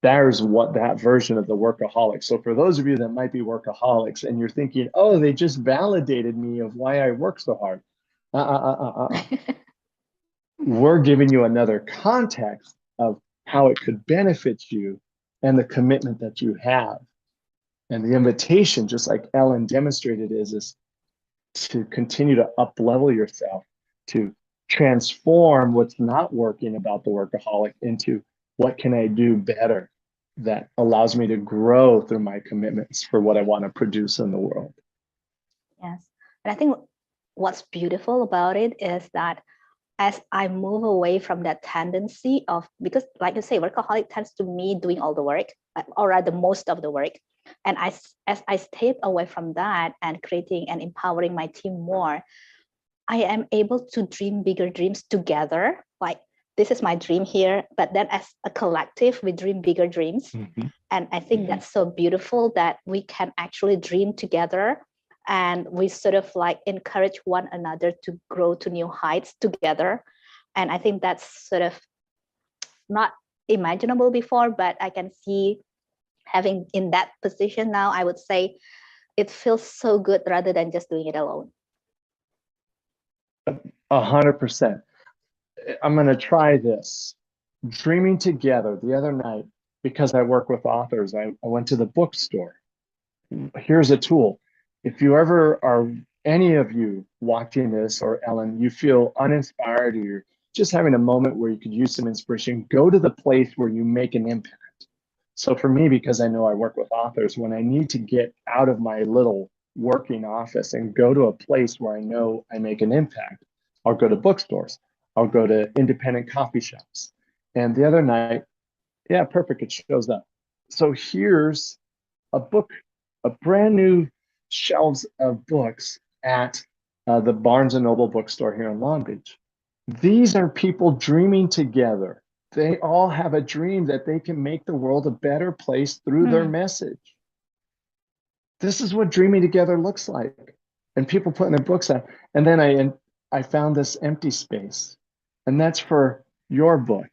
Speaker 2: there's what that version of the workaholic. So for those of you that might be workaholics and you're thinking, oh, they just validated me of why I work so hard. We're giving you another context of how it could benefit you and the commitment that you have. And the invitation, just like Ellen demonstrated, is to continue to up-level yourself, to transform what's not working about the workaholic into what can I do better that allows me to grow through my commitments for what I want to produce in the world.
Speaker 1: Yes. And I think what's beautiful about it is that as I move away from that tendency of, because like you say, workaholic tends to me doing all the work, or rather most of the work. And as I step away from that and creating and empowering my team more, I am able to dream bigger dreams together. Like, this is my dream here, but then as a collective, we dream bigger dreams.
Speaker 2: Mm-hmm.
Speaker 1: And I think that's so beautiful that we can actually dream together, and we sort of like encourage one another to grow to new heights together. And I think that's sort of not imaginable before, but I can see having in that position now, I would say it feels so good rather than just doing it alone.
Speaker 2: 100%. I'm going to try this. Dreaming together the other night, because I work with authors, I went to the bookstore. Here's a tool. If you ever are, any of you watching this, or Ellen, you feel uninspired, or you're just having a moment where you could use some inspiration, go to the place where you make an impact. So for me, because I know I work with authors, when I need to get out of my little working office and go to a place where I know I make an impact, I'll go to bookstores. I'll go to independent coffee shops. And the other night, yeah, perfect, it shows up. So here's a book, a brand new shelves of books at the Barnes & Noble bookstore here in Long Beach. These are people dreaming together. They all have a dream that they can make the world a better place through their message. This is what dreaming together looks like. And people putting their books out. And then I found this empty space. And that's for your book,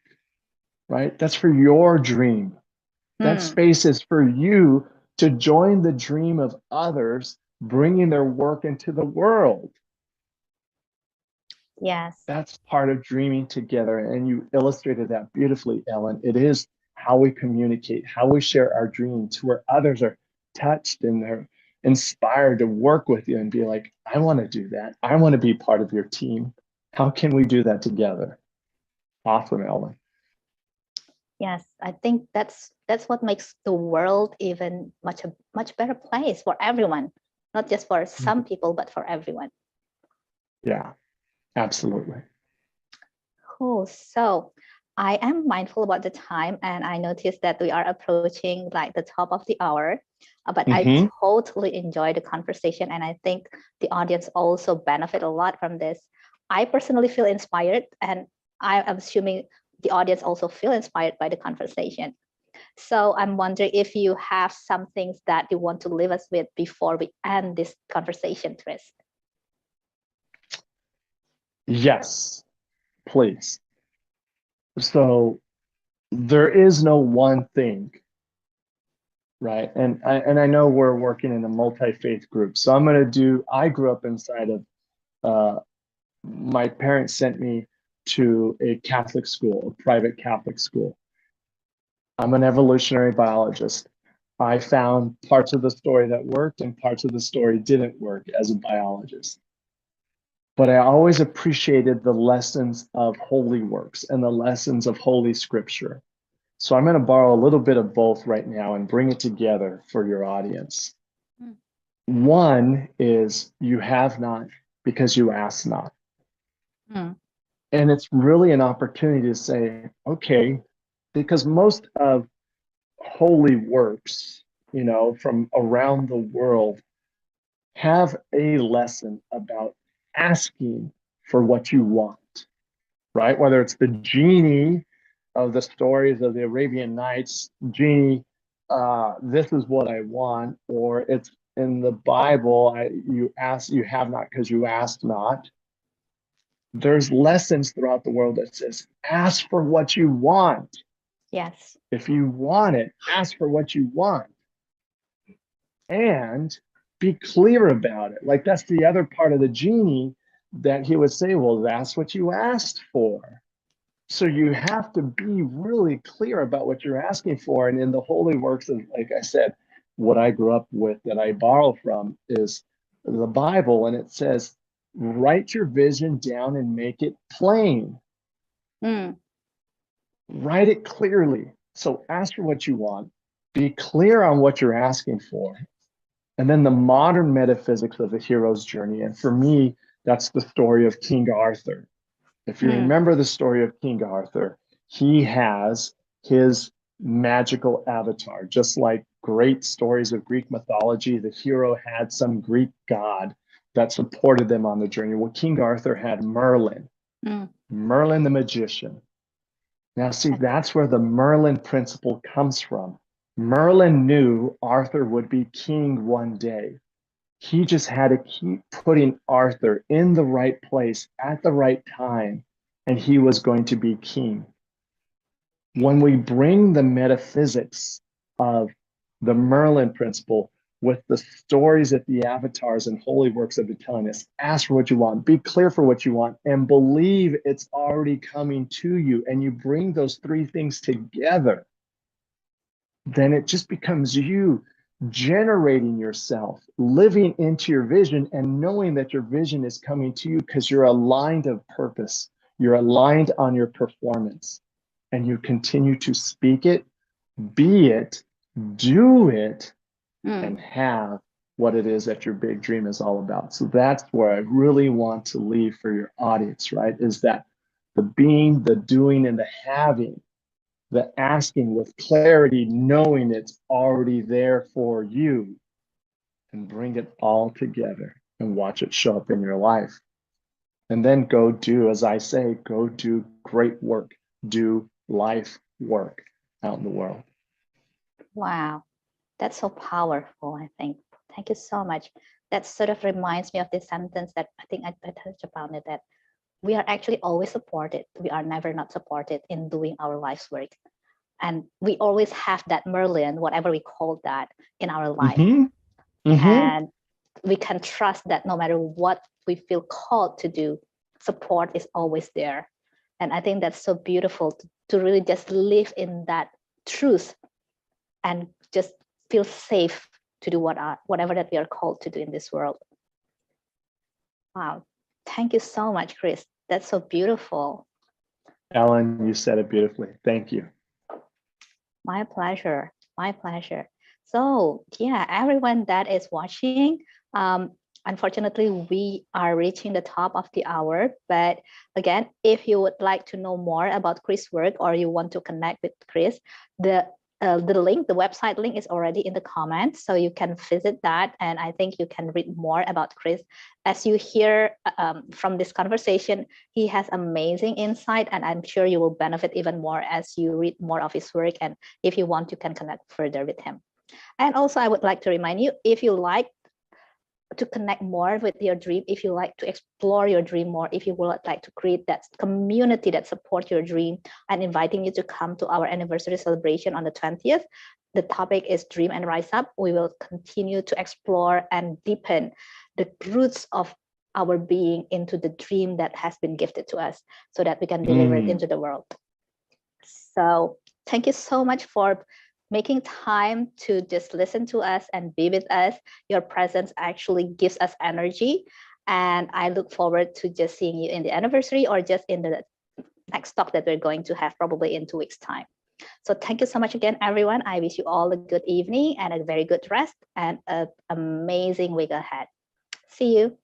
Speaker 2: right? That's for your dream. That space is for you to join the dream of others, bringing their work into the world.
Speaker 1: Yes.
Speaker 2: That's part of dreaming together. And you illustrated that beautifully, Ellen. It is how we communicate, how we share our dreams, where others are touched and they're inspired to work with you and be like, I want to do that. I want to be part of your team. How can we do that together? Awesome, Ellen.
Speaker 1: Yes, I think that's what makes the world even much better place for everyone, not just for some people, but for everyone.
Speaker 2: Yeah, absolutely.
Speaker 1: Cool. So I am mindful about the time, and I noticed that we are approaching like the top of the hour, but I totally enjoyed the conversation, and I think the audience also benefit a lot from this. I personally feel inspired, and I am assuming the audience also feel inspired by the conversation. So I'm wondering if you have some things that you want to leave us with before we end this conversation, Tris.
Speaker 2: Yes, please. So there is no one thing, right? And I know we're working in a multi-faith group. So I grew up inside of, my parents sent me to a Catholic school, a private Catholic school. I'm an evolutionary biologist. I found parts of the story that worked and parts of the story didn't work as a biologist. But I always appreciated the lessons of holy works and the lessons of Holy Scripture. So I'm going to borrow a little bit of both right now and bring it together for your audience. One is you have not because you ask not. And it's really an opportunity to say, okay, because most of holy works, from around the world have a lesson about asking for what you want, right? Whether it's the genie of the stories of the Arabian Nights, genie, this is what I want, or it's in the Bible, you have not because you asked not. There's lessons throughout the world that says, ask for what you want.
Speaker 1: Yes.
Speaker 2: If you want it, ask for what you want and be clear about it. Like that's the other part of the genie that he would say, well, that's what you asked for. So you have to be really clear about what you're asking for. And in the holy works, of, like I said, what I grew up with that I borrow from is the Bible. And it says, write your vision down and make it plain.
Speaker 1: Mm.
Speaker 2: Write it clearly. So ask for what you want. Be clear on what you're asking for. And then the modern metaphysics of the hero's journey. And for me, that's the story of King Arthur. If you remember the story of King Arthur, he has his magical avatar, just like great stories of Greek mythology. The hero had some Greek god that supported them on the journey. Well, King Arthur had Merlin, Merlin the magician. Now, see, that's where the Merlin principle comes from. Merlin knew Arthur would be king one day. He just had to keep putting Arthur in the right place at the right time, and he was going to be king. When we bring the metaphysics of the Merlin principle with the stories that the avatars and holy works have been telling us, ask for what you want, be clear for what you want, and believe it's already coming to you, and you bring those three things together, then it just becomes you generating yourself, living into your vision and knowing that your vision is coming to you because you're aligned of purpose. You're aligned on your performance and you continue to speak it, be it, do it, and have what it is that your big dream is all about. So that's where I really want to leave for your audience, right? Is that the being, the doing, and the having, the asking with clarity, knowing it's already there for you, and bring it all together and watch it show up in your life. And then go do, as I say, go do great work, do life work out in the world.
Speaker 1: Wow, that's so powerful, I think. Thank you so much. That sort of reminds me of this sentence that I think I touched upon it, that we are actually always supported. We are never not supported in doing our life's work. And we always have that Merlin, whatever we call that, in our life. And we can trust that no matter what we feel called to do, support is always there. And I think that's so beautiful to really just live in that truth and just feel safe to do whatever that we are called to do in this world. Wow. Thank you so much, Chris. That's so beautiful.
Speaker 2: Ellen, you said it beautifully. Thank you.
Speaker 1: My pleasure. My pleasure. So yeah, everyone that is watching, unfortunately, we are reaching the top of the hour. But again, if you would like to know more about Chris' work or you want to connect with Chris, the link, the website link is already in the comments, so you can visit that. And I think you can read more about Chris. As you hear from this conversation, he has amazing insight, and I'm sure you will benefit even more as you read more of his work. And if you want, you can connect further with him. And also, I would like to remind you, if you like to connect more with your dream, if you like to explore your dream more, if you would like to create that community that supports your dream, I'm inviting you to come to our anniversary celebration on the 20th. The topic is Dream and Rise Up. We will continue to explore and deepen the roots of our being into the dream that has been gifted to us so that we can deliver it into the world. So thank you so much for making time to just listen to us and be with us. Your presence actually gives us energy. And I look forward to just seeing you in the anniversary or just in the next talk that we're going to have probably in 2 weeks' time. So thank you so much again, everyone. I wish you all a good evening and a very good rest and an amazing week ahead. See you.